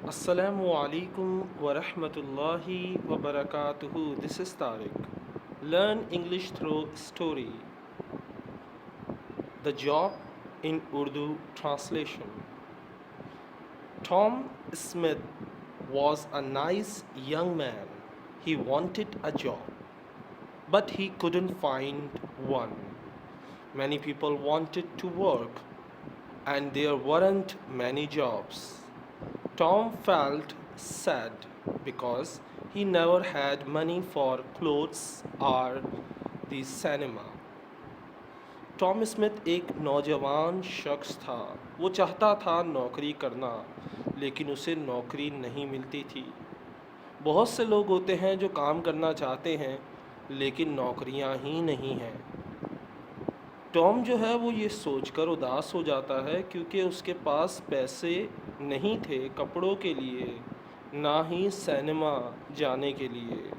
Assalamu alaikum wa rahmatullahi wa barakatuhu. This is Tariq. Learn English through story. The job in Urdu translation. Tom Smith was a nice young man. He wanted a job, but he couldn't find one. Many people wanted to work, and there weren't many jobs. Tom felt sad because he never had money for clothes or the cinema. Tom Smith एक नौजवान शख्स था। वो चाहता था नौकरी करना, लेकिन उसे नौकरी नहीं मिलती थी। बहुत से लोग होते हैं जो काम करना चाहते हैं, लेकिन नौकरियां ही नहीं हैं। टॉम जो है वो ये सोचकर उदास हो जाता है क्योंकि उसके पास पैसे नहीं थे कपड़ों के लिए, ना ही सिनेमा जाने के लिए।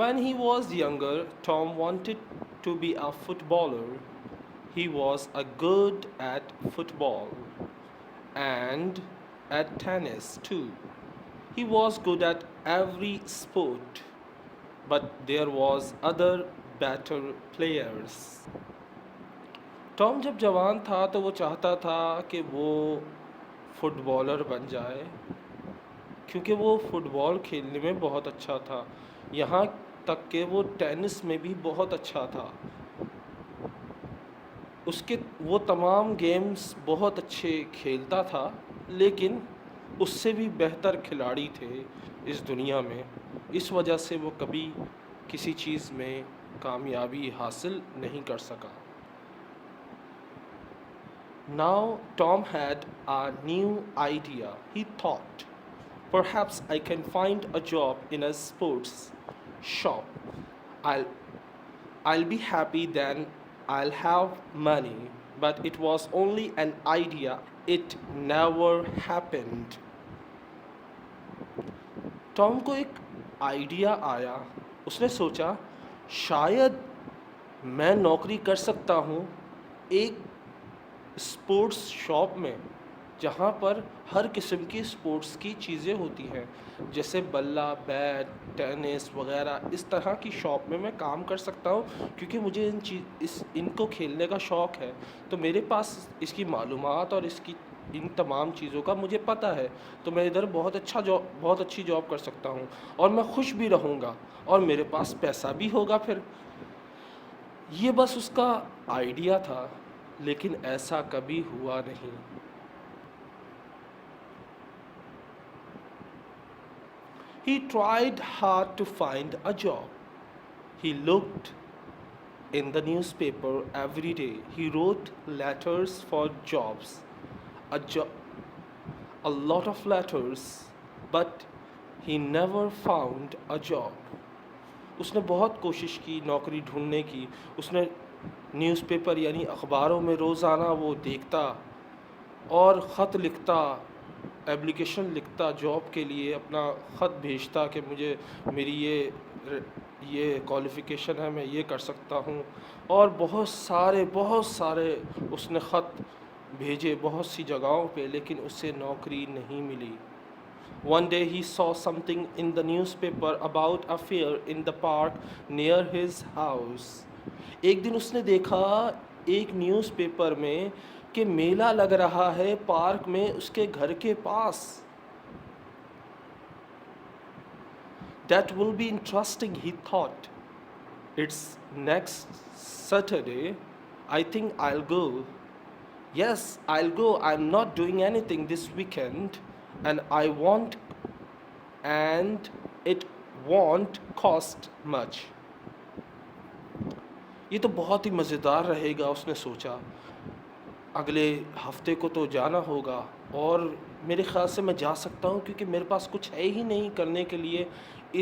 When he was younger, Tom wanted to be a footballer. He was a good at football and at tennis too. He was good at every sport, but there was other better players. Tom जब जवान था तो वो चाहता था कि वो footballer बन जाए, क्योंकि वो फुटबॉल खेलने में बहुत अच्छा था। यहाँ तक कि वो टेनिस में भी बहुत अच्छा था। उसके वो तमाम गेम्स बहुत अच्छे खेलता था, लेकिन उससे भी बेहतर खिलाड़ी थे इस दुनिया में। इस वजह से वो कभी किसी चीज़ में कामयाबी हासिल नहीं कर सका। Now Tom had a new idea. He thought, perhaps I can find a job in a sports shop. I'll I'll be happy then. I'll have money. But it was only an idea. It never happened. Tom को एक idea आया। उसने सोचा, शायद मैं नौकरी कर सकता हूँ एक स्पोर्ट्स शॉप में, जहाँ पर हर किस्म की स्पोर्ट्स की चीज़ें होती हैं, जैसे बल्ला, बैट, टेनिस वगैरह। इस तरह की शॉप में मैं काम कर सकता हूँ क्योंकि मुझे इनको खेलने का शौक़ है। तो मेरे पास इसकी मालूमात और इन तमाम चीज़ों का मुझे पता है। तो मैं इधर बहुत अच्छी जॉब कर सकता हूँ और मैं खुश भी रहूँगा और मेरे पास पैसा भी होगा फिर। ये बस उसका आइडिया था, लेकिन ऐसा कभी हुआ नहीं। He tried hard to find a job. He looked in the newspaper every day. He wrote letters for jobs, a lot of letters, but he never found a job. उसने बहुत कोशिश की नौकरी ढूंढने की। उसने न्यूज़पेपर यानी अखबारों में रोज़ाना वो देखता और ख़त लिखता, एप्लीकेशन लिखता जॉब के लिए, अपना ख़त भेजता कि मुझे मेरी ये क्वालिफ़िकेशन है, मैं ये कर सकता हूँ। और बहुत सारे उसने ख़त भेजे बहुत सी जगहों पे, लेकिन उससे नौकरी नहीं मिली। One day he saw something in the newspaper about a fair in the park near his house. एक दिन उसने देखा एक न्यूज़पेपर में कि मेला लग रहा है पार्क में उसके घर के पास। That will be interesting, he thought. It's next Saturday. I think I'll go. Yes, I'll go. I'm not doing anything this weekend, and it won't cost much. ये तो बहुत ही मज़ेदार रहेगा, उसने सोचा। अगले हफ्ते को तो जाना होगा और मेरे ख़्याल से मैं जा सकता हूँ क्योंकि मेरे पास कुछ है ही नहीं करने के लिए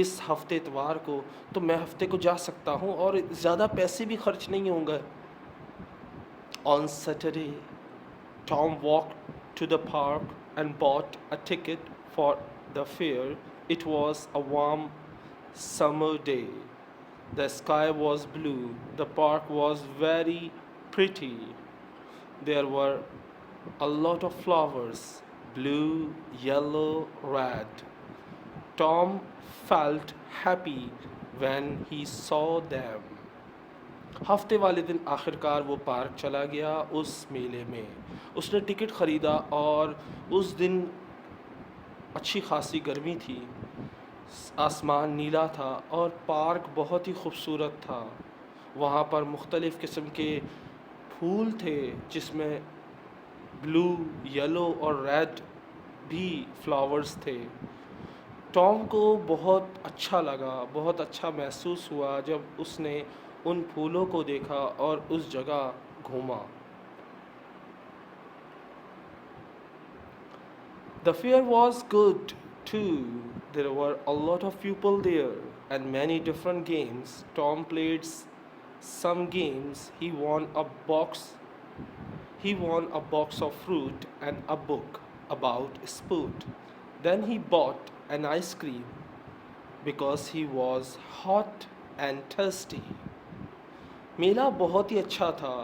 इस हफ्ते इतवार को। तो मैं हफ्ते को जा सकता हूँ और ज़्यादा पैसे भी खर्च नहीं होंगे। On Saturday, Tom walked to the park and bought a ticket for the fair. It was a warm summer day. The sky was blue. The park was very pretty. There were a lot of flowers blue, yellow, red. Tom felt happy when he saw them. हफ्ते वाले दिन आखिरकार वो park चला गया उस मेले में। उसने टिकट ख़रीदा और उस दिन अच्छी खासी गर्मी थी। आसमान नीला था और पार्क बहुत ही खूबसूरत था। वहाँ पर मुख्तलिफ़ किस्म के फूल थे जिसमें ब्लू, येलो और रेड भी फ्लावर्स थे। टॉम को बहुत अच्छा लगा, बहुत अच्छा महसूस हुआ जब उसने उन फूलों को देखा और उस जगह घूमा। The fair was good too. There were a lot of people there and many different games. Tom played some games. He won a box of fruit and a book about sport. Then he bought an ice cream because he was hot and thirsty. मेला बहुत ही अच्छा था।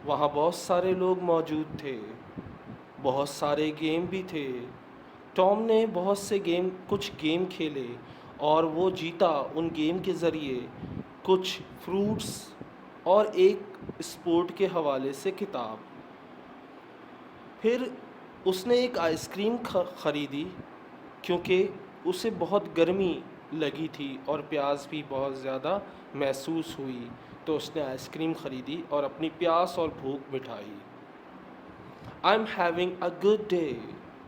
वहाँ बहुत सारे लोग मौजूद थे। बहुत सारे गेम भी थे। टॉम ने कुछ गेम खेले और वो जीता उन गेम के ज़रिए कुछ फ्रूट्स और एक स्पोर्ट के हवाले से किताब। फिर उसने एक आइसक्रीम ख़रीदी क्योंकि उसे बहुत गर्मी लगी थी और प्यास भी बहुत ज़्यादा महसूस हुई, तो उसने आइसक्रीम ख़रीदी और अपनी प्यास और भूख मिटाई। I'm having a good day.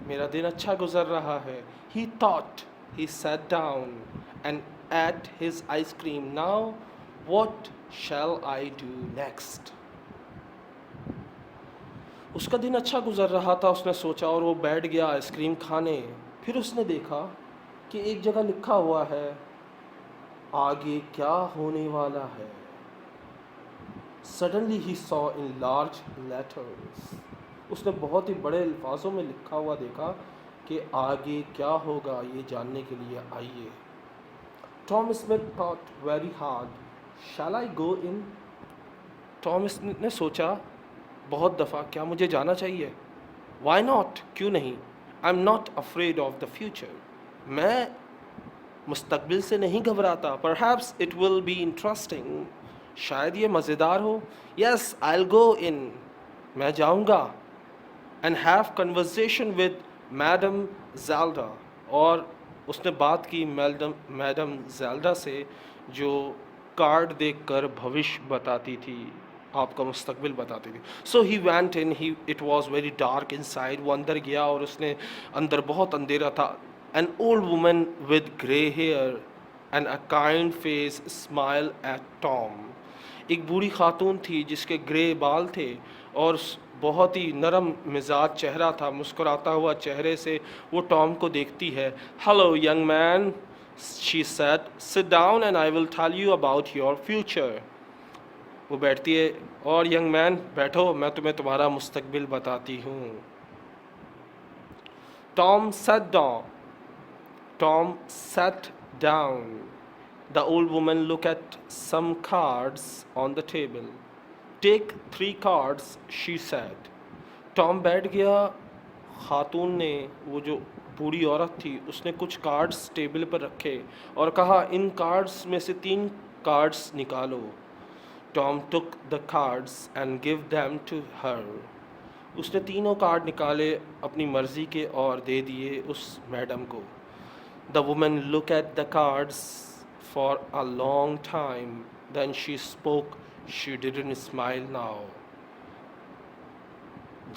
मेरा दिन अच्छा गुजर रहा है। He thought. He sat down and ate his ice cream. Now, what shall I do next? उसका दिन अच्छा गुजर रहा था, उसने सोचा और वो बैठ गया आइसक्रीम खाने। फिर उसने देखा कि एक जगह लिखा हुआ है, आगे क्या होने वाला है। Suddenly he saw in large letters. उसने बहुत ही बड़े अल्फाजों में लिखा हुआ देखा कि आगे क्या होगा, ये जानने के लिए आइए। Tom Smith thought very hard, shall I go in? Tom Smith ने सोचा बहुत दफ़ा, क्या मुझे जाना चाहिए? वाई नॉट, क्यों नहीं? I am not afraid of the future, मैं मुस्तकबिल से नहीं घबराता। Perhaps it will be interesting, शायद ये मज़ेदार हो। यस आई विल गो इन, मैं जाऊँगा। And have conversation with madam Zelda, और उसने बात की मैडम ज़ेल्डा से जो कार्ड देखकर भविष्य बताती थी, आपका मुस्तकबिल बताती थी। So he went in, it was very dark inside. वो अंदर गया और उसने अंदर बहुत अंधेरा था। An old woman with grey hair and a kind face smile at Tom. एक बूढ़ी खातून थी जिसके ग्रे बाल थे और बहुत ही नरम मिजाज चेहरा था। मुस्कुराता हुआ चेहरे से वो टॉम को देखती है। Hello young man, she said, sit down and I will tell you about your future. वो बैठती है और यंग मैन बैठो, मैं तुम्हें तुम्हारा मुस्तकबिल बताती हूँ। Tom sat down. Tom sat down. The old woman looked at some cards on the table. Take 3 cards, she said. Tom बैठ गया। खातून ने, वो जो बूढ़ी औरत थी, उसने कुछ कार्ड्स टेबल पर रखे और कहा, इन कार्ड्स में से 3 कार्ड्स निकालो। Tom took the cards and give them to her. उसने तीनों कार्ड निकाले अपनी मर्ज़ी के और दे दिए उस मैडम को। The woman looked at the cards for a long time. Then she spoke. She didn't smile now.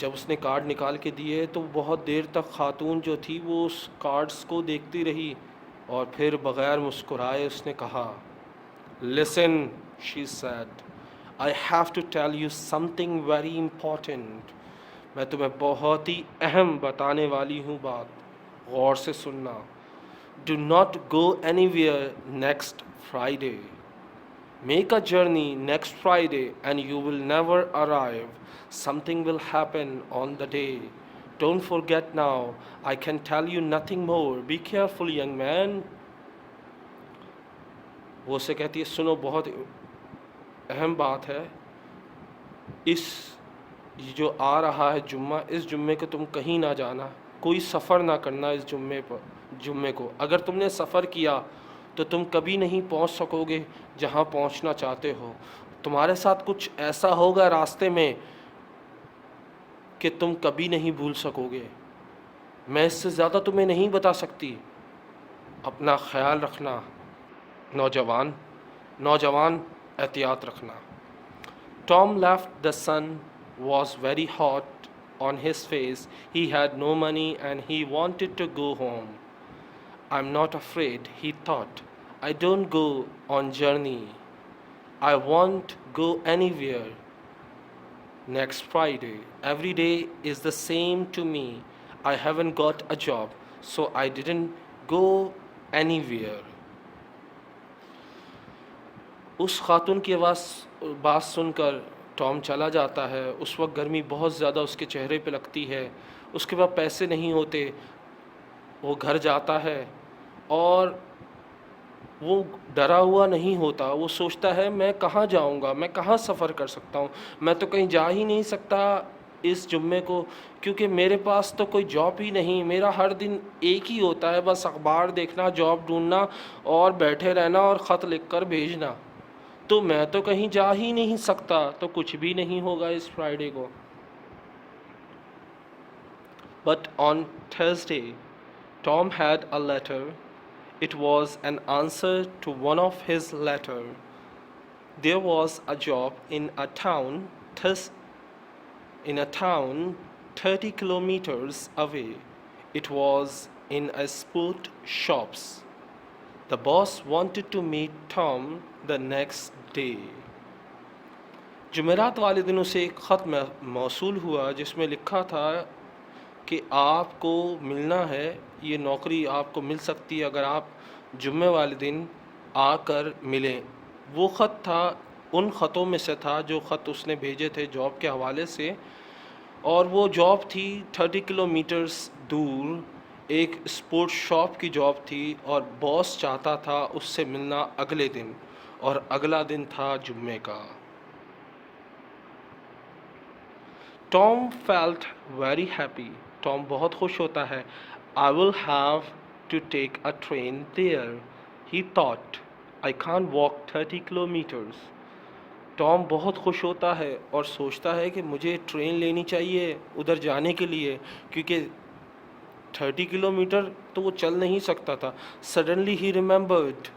जब उसने कार्ड निकाल के दिए तो बहुत देर तक खातून जो थी वो उस कार्ड्स को देखती रही और फिर बग़ैर मुस्कुराए उसने कहा, Listen, she said, I have to tell you something very important. मैं तुम्हें बहुत ही अहम बताने वाली हूँ बात, गौर से सुनना। Do not go anywhere next Friday. Make a journey next Friday and you will never arrive. Something will happen on the day. Don't forget now. I can tell you nothing more. Be careful, young man. वो से कहती है, सुनो, बहुत अहम बात है। ये जो आ रहा है जुम्मा, इस जुम्मे को तुम कहीं ना जाना। कोई सफ़र ना करना इस जुम्मे को। अगर तुमने सफ़र किया तो तुम कभी नहीं पहुंच सकोगे जहां पहुंचना चाहते हो। तुम्हारे साथ कुछ ऐसा होगा रास्ते में कि तुम कभी नहीं भूल सकोगे। मैं इससे ज़्यादा तुम्हें नहीं बता सकती। अपना ख्याल रखना नौजवान, नौजवान एहतियात रखना। Tom left. The sun was very hot on his face. He had no money and he wanted to go home. I'm not afraid, he thought. I don't go on journey. I won't go anywhere. Next Friday. Every day is the same to me. I haven't got a job, so I didn't go anywhere. उस खातून की बात सुनकर Tom चला जाता है। उस वक्त गर्मी बहुत ज़्यादा उसके चेहरे पे लगती है। उसके पास पैसे नहीं होते। वो घर जाता है और वो डरा हुआ नहीं होता। वो सोचता है मैं कहाँ जाऊँगा, मैं कहाँ सफ़र कर सकता हूँ, मैं तो कहीं जा ही नहीं सकता इस जुम्मे को, क्योंकि मेरे पास तो कोई जॉब ही नहीं। मेरा हर दिन एक ही होता है, बस अखबार देखना, जॉब ढूंढना और बैठे रहना और ख़त लिख कर भेजना। तो मैं तो कहीं जा ही नहीं सकता, तो कुछ भी नहीं होगा इस फ्राइडे को। But on Thursday, Tom had a letter. It was an answer to one of his letters. There was a job in a town, 30 kilometers away. It was in a sport shops. The boss wanted to meet Tom the next day. जुमेरात वाले दिन उसे एक ख़त मौसूल हुआ जिसमें लिखा था कि आपको मिलना है, ये नौकरी आपको मिल सकती है अगर आप जुम्मे वाले दिन आकर मिलें। वो ख़त था, उन ख़तों में से था जो ख़त उसने भेजे थे जॉब के हवाले से, और वो जॉब थी 30 किलोमीटर्स दूर, एक स्पोर्ट्स शॉप की जॉब थी, और बॉस चाहता था उससे मिलना अगले दिन, और अगला दिन था जुम्मे का। Tom felt very happy. Tom बहुत खुश होता है। I will have to take a train there, he thought. I can't walk 30 kilometres. Tom बहुत खुश होता है और सोचता है कि मुझे ट्रेन लेनी चाहिए उधर जाने के लिए, क्योंकि 30 किलोमीटर तो वो चल नहीं सकता था। सडनली ही रिमेंबर्ड,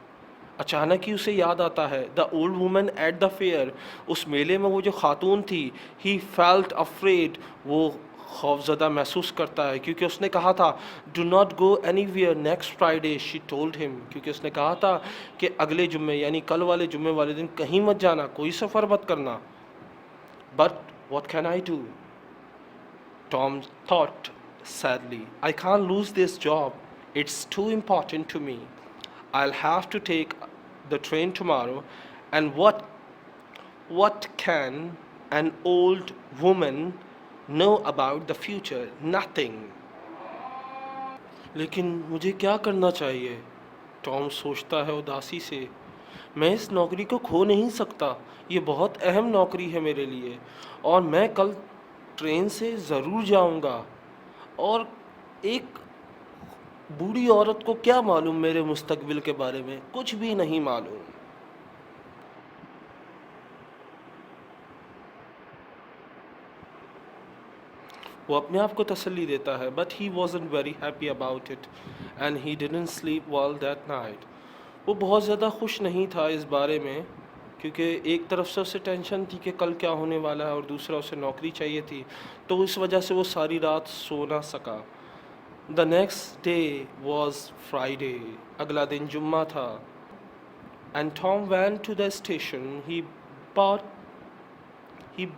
अचानक ही उसे याद आता है, the old woman at the fair, उस मेले में वो जो खातून थी। ही फेल्ट अफ्रेड, वो खौफजदा महसूस करता है, क्योंकि उसने कहा था do not go anywhere next Friday, she told him, क्योंकि उसने कहा था कि अगले जुम्मे यानी कल वाले जुम्मे वाले दिन कहीं मत जाना, कोई सफ़र मत करना। But what can I do, Tom thought sadly. I can't lose this job. It's too important to me. I'll have to take the train tomorrow. And what can an old woman know about the future? Nothing. लेकिन मुझे क्या करना चाहिए? Tom सोचता है उदासी से। मैं इस नौकरी को खो नहीं सकता, ये बहुत अहम नौकरी है मेरे लिए, और मैं कल ट्रेन से ज़रूर जाऊंगा। और एक बूढ़ी औरत को क्या मालूम मेरे मुस्तकबिल के बारे में, कुछ भी नहीं मालूम। वो अपने आप को तसल्ली देता है, but he wasn't very happy about it and he didn't sleep well that night. वो बहुत ज़्यादा खुश नहीं था इस बारे में, क्योंकि एक तरफ से उसे टेंशन थी कि कल क्या होने वाला है, और दूसरा उसे नौकरी चाहिए थी, तो इस वजह से वो सारी रात सो ना सका। The next day was Friday, अगला दिन जुम्मा था। And Tom went to the station. He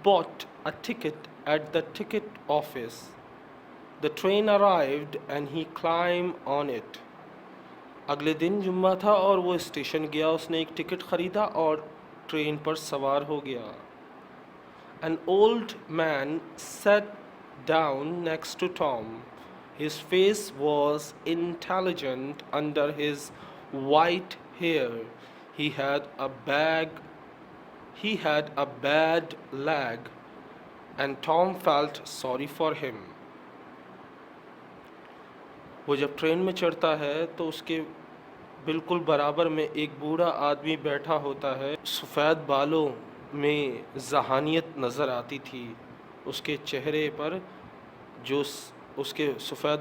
bought a ticket at the ticket office. The train arrived and he climbed on it. अगले दिन जुम्मा था और वो स्टेशन गया, उसने एक टिकट ख़रीदा और ट्रेन पर सवार हो गया। An old man sat down next to Tom. His face was intelligent under his white hair. He had a bad leg, and Tom felt sorry for him. वो जब ट्रेन में चढ़ता है तो उसके बिल्कुल बराबर में एक बूढ़ा आदमी बैठा होता है। सफ़ेद बालों में जहानियत नज़र आती थी उसके चेहरे पर, उसके सफ़ेद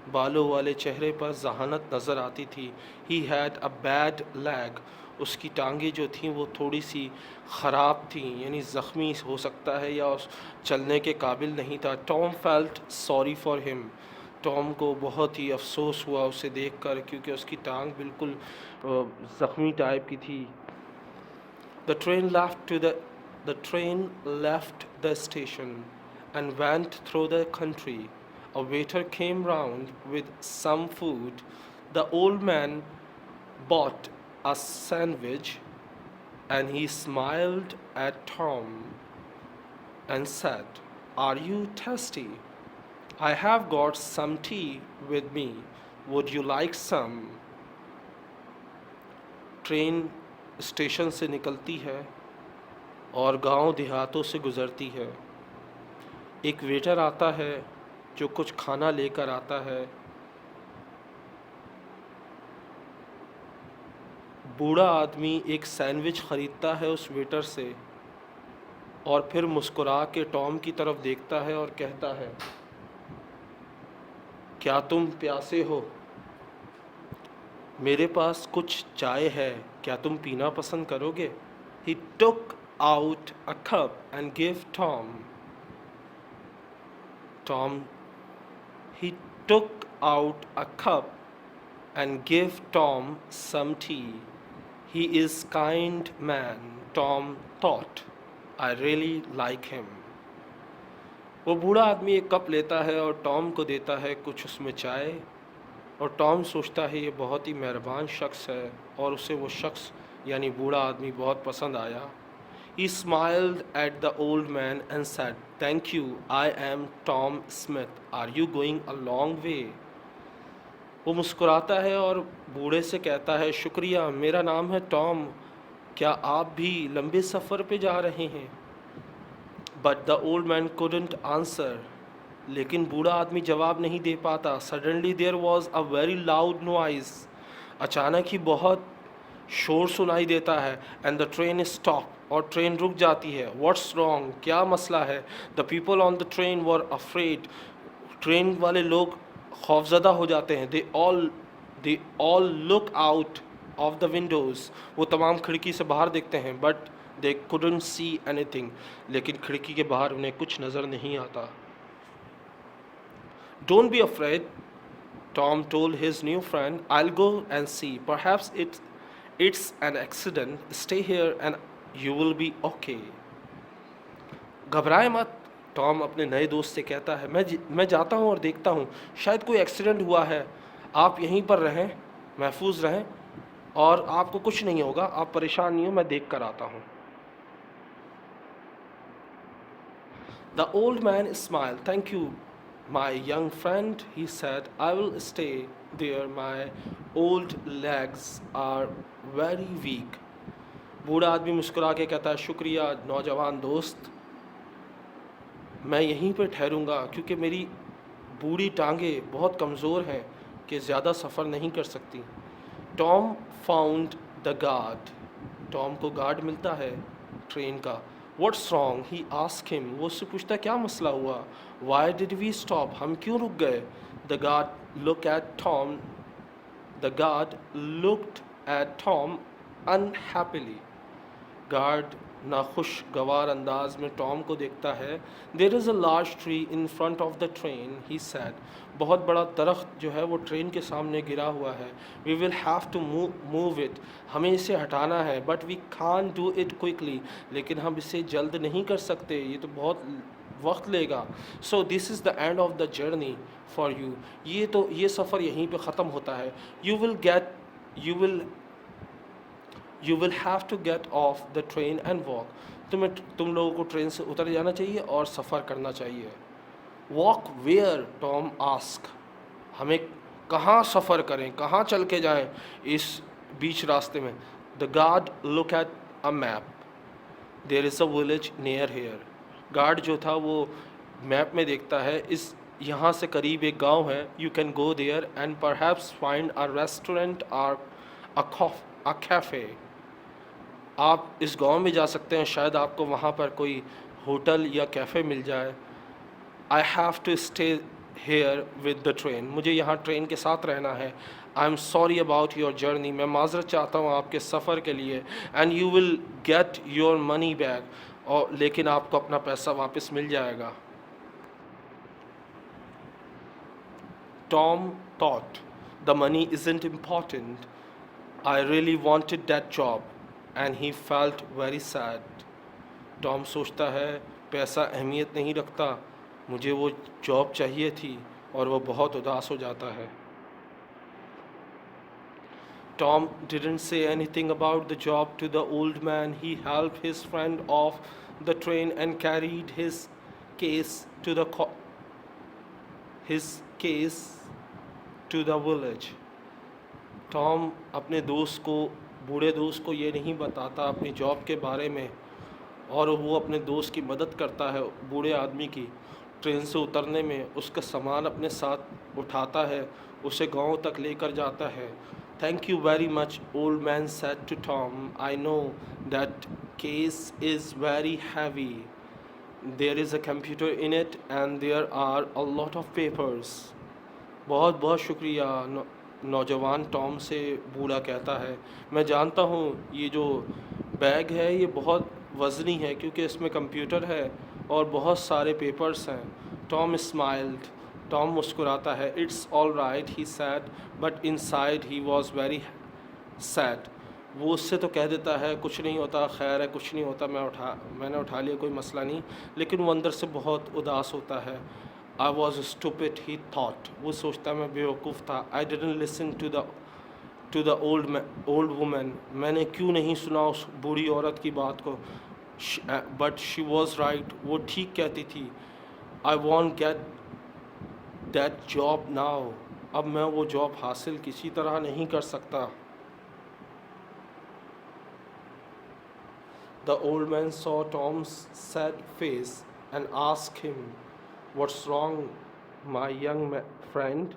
बालों वाले चेहरे पर जहानत नज़र आती थी। He had a bad lag, उसकी टांगें जो थीं वो थोड़ी सी ख़राब थीं, यानी ज़ख्मी हो सकता है या चलने के काबिल नहीं था। Tom felt sorry for him, Tom को बहुत ही अफसोस हुआ उसे देखकर, क्योंकि उसकी टांग बिल्कुल ज़ख्मी टाइप की थी। The train left the station and went through the country. A waiter came round with some food. The old man bought a sandwich and he smiled at Tom and said, "Are you thirsty? I have got some tea with me. Would you like some?" Train station से निकलती है और गांव देहातों से गुज़रती है। एक waiter आता है जो कुछ खाना लेकर आता है। बूढ़ा आदमी एक सैंडविच ख़रीदता है उस वेटर से और फिर मुस्कुरा के टॉम की तरफ देखता है और कहता है, "क्या तुम प्यासे हो? मेरे पास कुछ चाय है, क्या तुम पीना पसंद करोगे?" He took out a cup and gave Tom. He took out a cup and gave Tom some tea. He is kind man, Tom thought. I really like him. वो बूढ़ा आदमी एक कप लेता है और टॉम को देता है कुछ उसमें चाय, और टॉम सोचता है ये बहुत ही मेहरबान शख्स है और उसे वो शख्स यानी बूढ़ा आदमी बहुत पसंद आया। He smiled at the old man and said, "Thank you, I am Tom Smith. Are you going a long way?" वो मुस्कुराता है और बूढ़े से कहता है, "शुक्रिया, मेरा नाम है टॉम, क्या आप भी लंबे सफ़र पे जा रहे हैं?" But the old man couldn't answer. लेकिन बूढ़ा आदमी जवाब नहीं दे पाता। Suddenly there was a very loud noise. अचानक ही बहुत शोर सुनाई देता है। And the train stopped. और ट्रेन रुक जाती है। What's wrong? क्या मसला है? The people on the train were afraid. Train वाले लोग खौफज़दा हो जाते हैं। They all look out of the windows. वो तमाम खिड़की से बाहर देखते हैं, but they couldn't see anything. लेकिन खिड़की के बाहर उन्हें कुछ नज़र नहीं आता। Don't be afraid, Tom told his new friend. I'll go and see. Perhaps it's an accident. Stay here and you will be okay. घबराए मत, टॉम अपने नए दोस्त से कहता है। मैं जाता हूँ और देखता हूँ, शायद कोई एक्सीडेंट हुआ है। आप यहीं पर रहें, महफूज रहें और आपको कुछ नहीं होगा, आप परेशान नहीं हो, मैं देख कर आता हूँ। The old man smiled. "Thank you, my young friend," he said. "I will stay there. My old legs are very weak." बूढ़ा आदमी मुस्कुरा के कहता है, "शुक्रिया नौजवान दोस्त, मैं यहीं पर ठहरूंगा क्योंकि मेरी बूढ़ी टांगें बहुत कमज़ोर हैं कि ज़्यादा सफ़र नहीं कर सकती." Tom found the guard, Tom को गार्ड मिलता है ट्रेन का। What's wrong? He asked him. वो उससे पूछता क्या मसला हुआ? Why did we stop? हम क्यों रुक गए? The guard looked at Tom unhappily. Guard नाखुशगवार अंदाज में टॉम को देखता है। There is a large tree in front of the train, he said. बहुत बड़ा दरख्त जो है वो ट्रेन के सामने गिरा हुआ है। We will have to move it. हमें इसे हटाना है। But we can't do it quickly. लेकिन हम इसे जल्द नहीं कर सकते, ये तो बहुत वक्त लेगा। So this is the end of the journey for you. ये सफ़र यहीं पे ख़त्म होता है। You will have to get off the train and walk. तुम लोगों को ट्रेन से उतर जाना चाहिए और सफ़र करना चाहिए। Walk where? Tom asked. हमें कहाँ सफ़र करें, कहाँ चल के जाएं इस बीच रास्ते में? The guard looked at a map. There is a village near here. Guard जो था वो मैप में देखता है, इस यहाँ से करीब एक गांव है, you can go there and perhaps find a restaurant और अ कैफ़े। आप इस गांव में जा सकते हैं, शायद आपको वहाँ पर कोई होटल या कैफ़े मिल जाए। I have to stay here with the train, मुझे यहाँ ट्रेन के साथ रहना है। I am sorry about your journey, मैं माजरत चाहता हूँ आपके सफ़र के लिए। And you will get your money back, और लेकिन आपको अपना पैसा वापस मिल जाएगा। Tom thought, the money isn't important. I really wanted that job, and he felt very sad. Tom सोचता है पैसा अहमियत नहीं रखता, मुझे वो जॉब चाहिए थी, और वो बहुत उदास हो जाता है। Tom didn't say anything about the job to the old man. He helped his friend off the train and carried case to the his case to the village. Tom अपने दोस्त को, बूढ़े दोस्त को ये नहीं बताता अपनी जॉब के बारे में, और वो अपने दोस्त की मदद करता है बूढ़े आदमी की ट्रेन से उतरने में। उसका सामान अपने साथ उठाता है, उसे गांव तक लेकर जाता है। Thank you very much, old man said to Tom, I know that case is very heavy, there is a computer in it and there are a lot of papers. बहुत बहुत शुक्रिया, नौजवान टॉम से बूढ़ा कहता है। मैं जानता हूँ ये जो बैग है ये बहुत वज़नी है, क्योंकि इसमें कंप्यूटर है और बहुत सारे पेपर्स हैं। टॉम स्माइल्ड, टॉम मुस्कुराता है। It's all right he sad, but inside he was very sad. वो उससे तो कह देता है कुछ नहीं होता, खैर है, कुछ नहीं होता, मैंने उठा लिया, कोई मसला नहीं, लेकिन वो अंदर से बहुत उदास होता है। I was stupid he thought, वो सोचता मैं बेवकूफ़ था। I didn't listen to the old woman, मैंने क्यों नहीं सुना उस बूढ़ी औरत की बात को। बट शी वॉज राइट, वो ठीक कहती थी। I want get that job now, अब मैं वो जॉब हासिल किसी तरह नहीं कर सकता। The old man saw Tom's sad face and asked him, "What's wrong, my young friend?"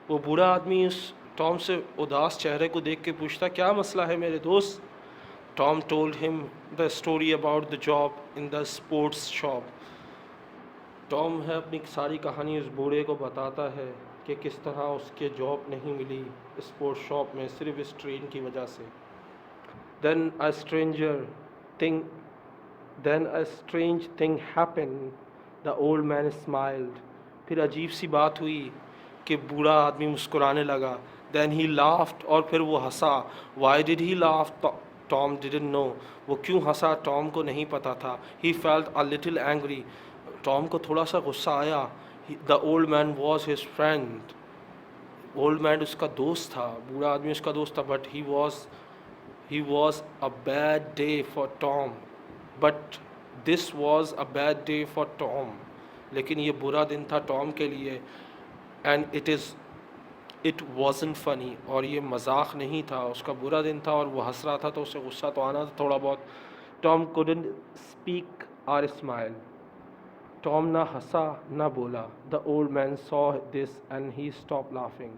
वो बूढ़ा आदमी उस टॉम से उदास चेहरे को देख के पूछता, क्या मसला है मेरे दोस्त? Tom told him the story about the job in the sports shop. Tom है अपनी सारी कहानी उस बूढ़े को बताता है कि किस तरह उसके जॉब नहीं मिली स्पोर्ट्स शॉप में, सिर्फ इस ट्रेन की वजह से। Then a thing then a strange thing happened. The old man smiled. फिर अजीब सी बात हुई कि बूढ़ा आदमी मुस्कुराने लगा। Then he laughed, और फिर वो हंसा। Why did he laugh? Tom didn't know. वो क्यों हंसा टॉम को नहीं पता था। He felt a little angry. Tom को थोड़ा सा गुस्सा आया। The old man was his friend. Old man उसका दोस्त था, बूढ़ा आदमी उसका दोस्त था। But he was a bad day for Tom. But this was a bad day for Tom. लेकिन ये बुरा दिन था टॉम के लिए। And it wasn't funny, और ये मजाक नहीं था, उसका बुरा दिन था और वो हंस रहा था, तो उसे गुस्सा तो आना था थोड़ा बहुत। Tom couldn't speak or smile. Tom ना हंसा ना बोला। The old man saw this and he stop laughing.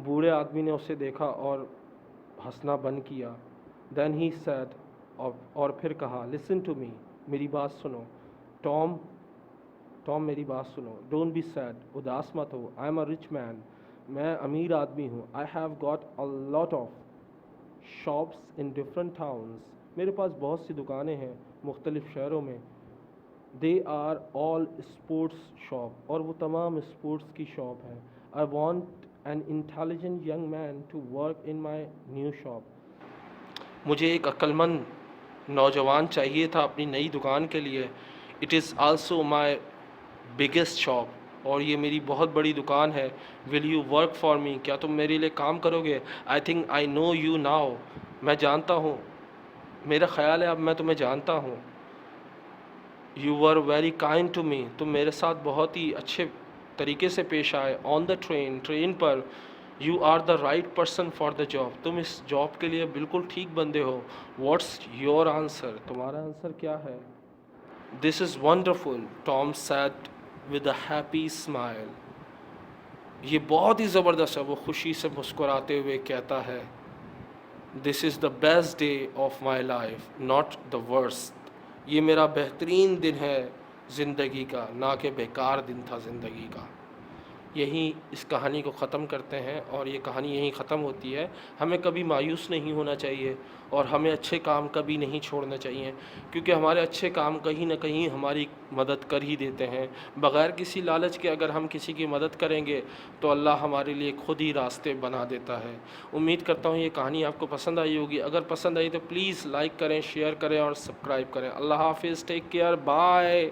बूढ़े आदमी ने उसे देखा और हंसना बंद किया। देन ही सेड, और फिर कहा, लिसन टू मी, मेरी बात सुनो। टॉम टॉम मेरी बात सुनो। डोंट बी सैड, उदास मत हो। I am a rich man, मैं अमीर आदमी हूँ। I have got a lot of shops in different towns, मेरे पास बहुत सी दुकानें हैं मुख्तलिफ शहरों में। They are all sports shop, और वो तमाम स्पोर्ट्स की शॉप है। I want an intelligent young man to work in my new shop, मुझे एक अक्लमंद नौजवान चाहिए था अपनी नई दुकान के लिए। It is also my biggest shop, और ये मेरी बहुत बड़ी दुकान है। Will you work for me, क्या तुम मेरे लिए काम करोगे? I think I know you now, मैं जानता हूँ, मेरा ख्याल है अब मैं तुम्हें जानता हूँ। You were very kind to me, तुम मेरे साथ बहुत ही अच्छे तरीके से पेश आए। ऑन द ट्रेन पर। You are the right person for the job, तुम इस जॉब के लिए बिल्कुल ठीक बंदे हो। व्हाट्स योर आंसर, तुम्हारा आंसर क्या है? This is wonderful, Tom said with a happy smile. ये बहुत ही ज़बरदस्त है। वो खुशी से मुस्कुराते हुए कहता है, this is the best day of my life, not the worst. ये मेरा बेहतरीन दिन है ज़िंदगी का, ना कि बेकार दिन था ज़िंदगी का। यहीं इस कहानी को ख़त्म करते हैं और ये कहानी यहीं ख़त्म होती है। हमें कभी मायूस नहीं होना चाहिए और हमें अच्छे काम कभी नहीं छोड़ना चाहिए, क्योंकि हमारे अच्छे काम कहीं ना कहीं हमारी मदद कर ही देते हैं। बग़ैर किसी लालच के अगर हम किसी की मदद करेंगे तो अल्लाह हमारे लिए खुद ही रास्ते बना देता है। उम्मीद करता हूँ ये कहानी आपको पसंद आई होगी। अगर पसंद आई तो प्लीज़ लाइक करें, शेयर करें और सब्सक्राइब करें। अल्लाह हाफिज़, टेक केयर, बाय।